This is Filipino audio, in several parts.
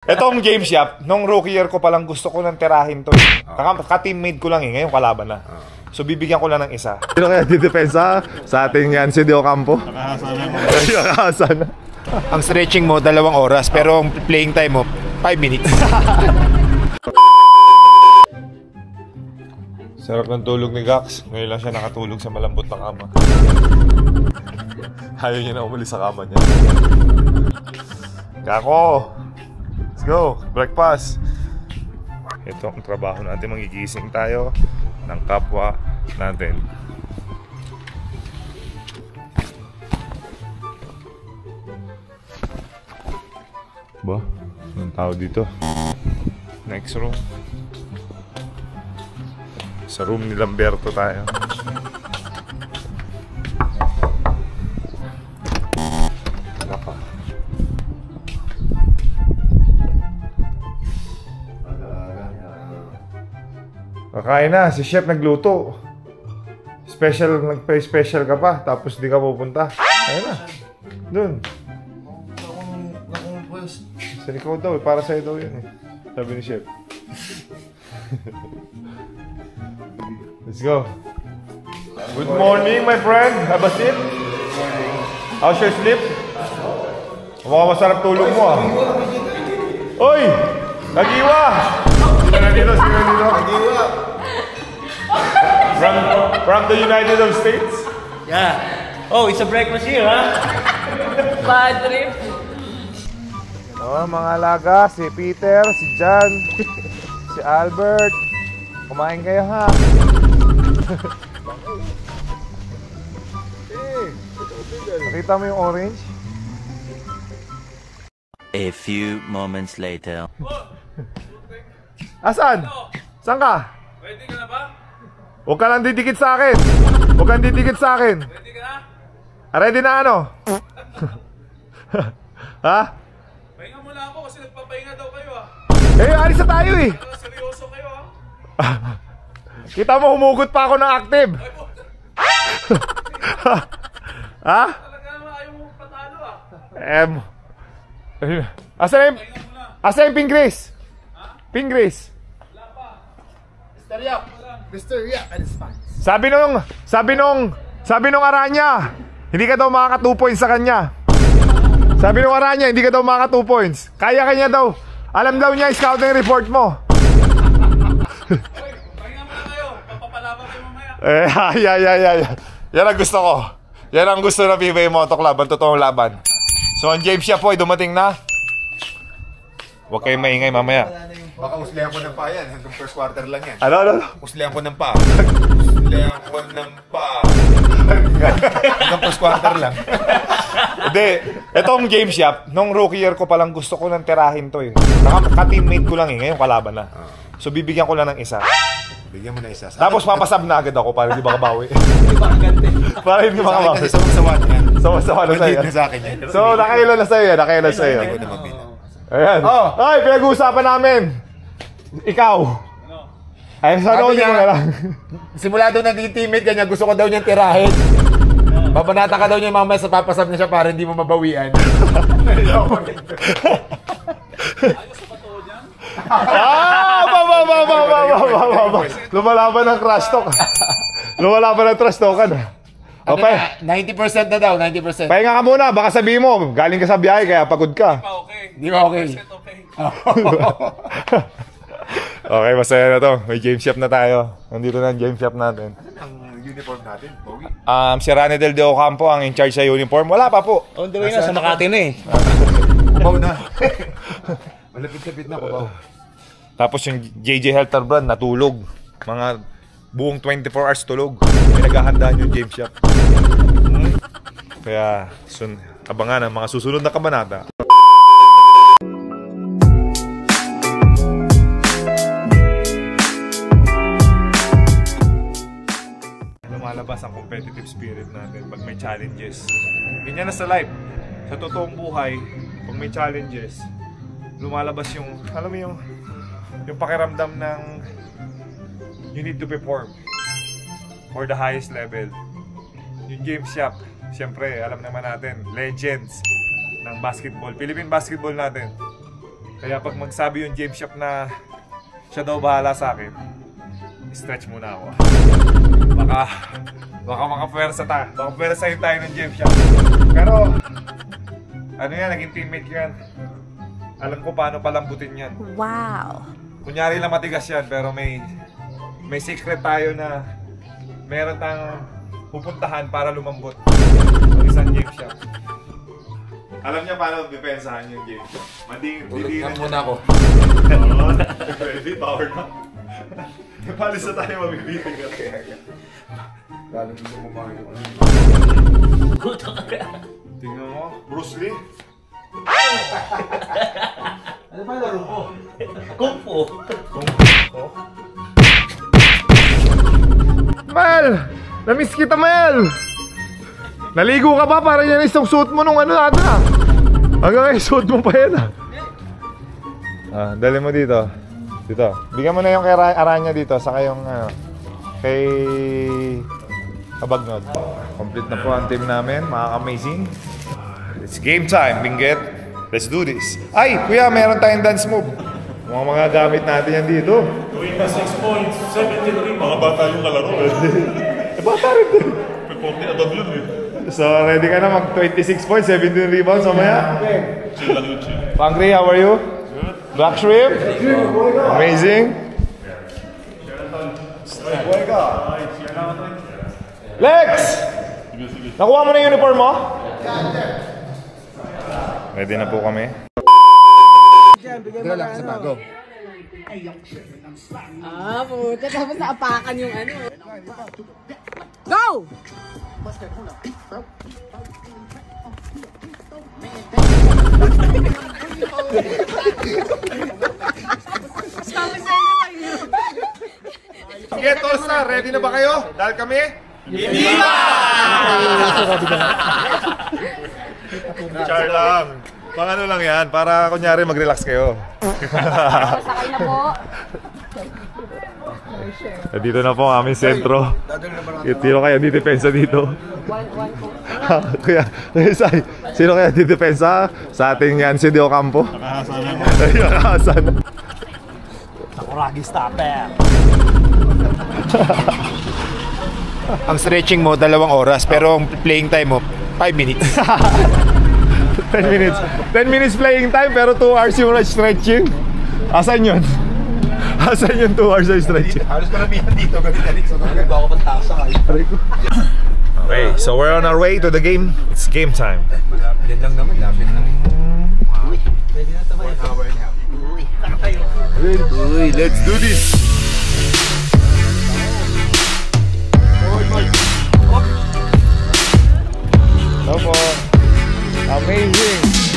Etong game shop, nung rookie year ko palang gusto ko nang tirahin to. Ka-teammate ko lang eh, ngayon kalaban na. So bibigyan ko lang ng isa. Sino kaya didepensa sa ating yan, si De Ocampo? Nakahasa na. Ang stretching mo, 2 oras, pero ang playing time mo, 5 minutes. Sarap ng tulog ni Gax. Ngayon lang siya nakatulog sa malambot na kama. Ayaw niya na umalis sa kama niya. Kako! Let's go! Breakfast! Ito ang trabaho natin. Magigising tayo ng kapwa natin. Ba? Anong tao dito? Next room. Sa room ni Lamberto tayo. Naka. Kakain na, si chef nagluto. Nagpa-special ka pa, tapos di ka pupunta. Ayun na. Dun. Sa ikaw daw, para sa'yo daw yun eh. Sabi ni chef. Let's go. Good morning, my friend. Have a seat. Good morning. How's your sleep? Mukhang masarap tulog mo ah. Oy! Nagiwa! Sino dito? Nagiwa! From the United States? Yeah. Oh, it's a breakfast here, huh? Bad trip. Oh, mga alaga, si Peter, si John, si Albert. Kumain kayo ha. Nakita mo yung orange? A few moments later. Asan? Saan ka? Ready ka na ba? Huwag ka lang didikit sa akin. Huwag kang didikit sa akin. Ready ka na? Ready na ano? Ha? Pahinga muna ako kasi nagpapahinga daw kayo ah. Eh, alis na tayo eh. Seryoso kayo ah. Kita mo, humugot pa ako ng active. Ha? Talaga naman ayaw mo patalo ah. Asa yung pink Grace? Pink Grace? Wala pa. Mr. Yak and Spice. Sabi nung Aranya, hindi ka daw makaka 2 points sa kanya. Sabi nung Aranya, hindi ka daw makaka 2 points. Kaya kanya daw. Alam daw niya yung scouting report mo. Pahinga muna kayo. Papapalaban kayo mamaya. Yan ang gusto ko. Yan ang gusto ng PBA Moto Club. Ang totoong laban. So, ang James siya po ay dumating na. Huwag kayong maingay mamaya. Baka uslihan ko ng pa yan. Hanggang first quarter lang yan. Ano? Uslihan ko ng pa. Uslihan ko ng pa. Hanggang first quarter lang. Hindi. Itong game shop, nung rookie year ko palang gusto ko nang tirahin to eh. Ka-teammate ko lang eh. Ngayon kalaban na. So bibigyan ko lang ng isa. Bigyan mo na isa. Tapos papasab na agad ako para hindi makabawi. Para hindi Sa akin makabawi. kasi sawa na yan. Sawa na sa'yo. Sa akin yan. So nakailan na sa'yo. Nakailan sa'yo. Hindi ko na mabilang. Ayan. Ay, pinag-uusapan namin. Ikaw. Ay, sana Sabi hindi niya, mo na lang. Simula doon naging teammate kanya, gusto ko daw niyang tirahin. Babanata ka daw niya mamaya sa papasab na siya para hindi mo mabawian. Lumalaban ng crash talk. Lumalaban ng trash talk. Okay. 90% na daw, 90%. Pahinga ka muna, baka sabihin mo, galing ka sa biyahe kaya pagod ka. Di ba okay? Okay, masaya na to. May game shop na tayo. Nandito na ang game shop natin. Ang uniform natin, Bowie. Si Ranedel De Ocampo ang in charge sa uniform. Wala pa po. On the way na, sa Makati na eh. Kubaw na. Malapit-lapit na, kubaw. Tapos yung JJ Helter Brand natulog. Mga buong 24 hours tulog. Pinaghahandaan yung game shop. Kaya abangan ang mga susunod na kabanata. Lumalabas ang competitive spirit natin pag may challenges. Ganyan na sa life. Sa totoong buhay, pag may challenges, lumalabas yung, alam mo yung pakiramdam ng you need to perform for the highest level. Yung game shop, siyempre, alam naman natin, legends ng basketball, Philippine basketball natin. Kaya pag magsabi yung gym shop na siya daw bahala sa akin, stretch muna ako. Baka makapwersa tayo. Baka pwersahin tayo ng gym shop. Pero, ano yan, naging teammate ko yan. Alam ko paano palambutin yan. Wow. Kunyari lang matigas yan, pero may secret tayo na meron tayong pupuntahan para lumambot. Ang isang gym shop. Alam niya paano depensahan yung game. Tulog na muna ako. Oo. Ready? Power na. Palis na tayo mabibitin ka. Lalo nito mamayo. Tingnan mo, Bruce Lee. Ano ba laro ko? Kung po. Mel! Namiss kita, Mel! Naligo ka ba? Para yan isang suit mo nung ano natin ah. Hanggang ngayon suit mo pa yan ah. Dali mo dito. Dito. Bigyan mo na yung kay Aranya dito. Saka yung kay Kabagnod. Complete na po ang team namin. Mga amazing. It's game time, Binget. Let's do this. Ay, kuya, meron tayong dance move. Mga gamit natin yan dito. 26 points, 17 rebounds. Mga bata yung kalaro eh. Bata rin din. May 40 above yun eh. So, ready ka na mag 26 points, 17 rebounds mamaya? Chill lang yung chill. Pangri, how are you? Good. Black shrimp? Amazing. Lex! Nakuha mo na yung uniform mo? Ready na po kami. Dito lang sa bago. Puta. Tapos naapakan yung ano. Go! Okay, Tolstar, ready na ba kayo? Dahil kami? Hindi ba! Char lang. Pang ano lang yan, para kunyari mag-relax kayo. Sakay na po. Dito na po ang aming sentro. Sino kaya didepensa dito? Kuya Sai, sino kaya didepensa sa ating yan si Dio Campo? Nakahasa na. Sakuragi stopper. Ang stretching mo 2 oras pero ang playing time mo 5 minutes. 10 minutes. 10 minutes playing time pero 2 hours yung stretching. Asan yun? Asan yung 2 hours ng stretching? Halos karamihan dito galit-galit sa mga bago pang tao sa kayo. Okay, so we're on our way to the game. It's game time. Yan lang naman, lapit lang. Uy, let's do this! Opo. Amazing.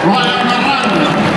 Ryan Maran.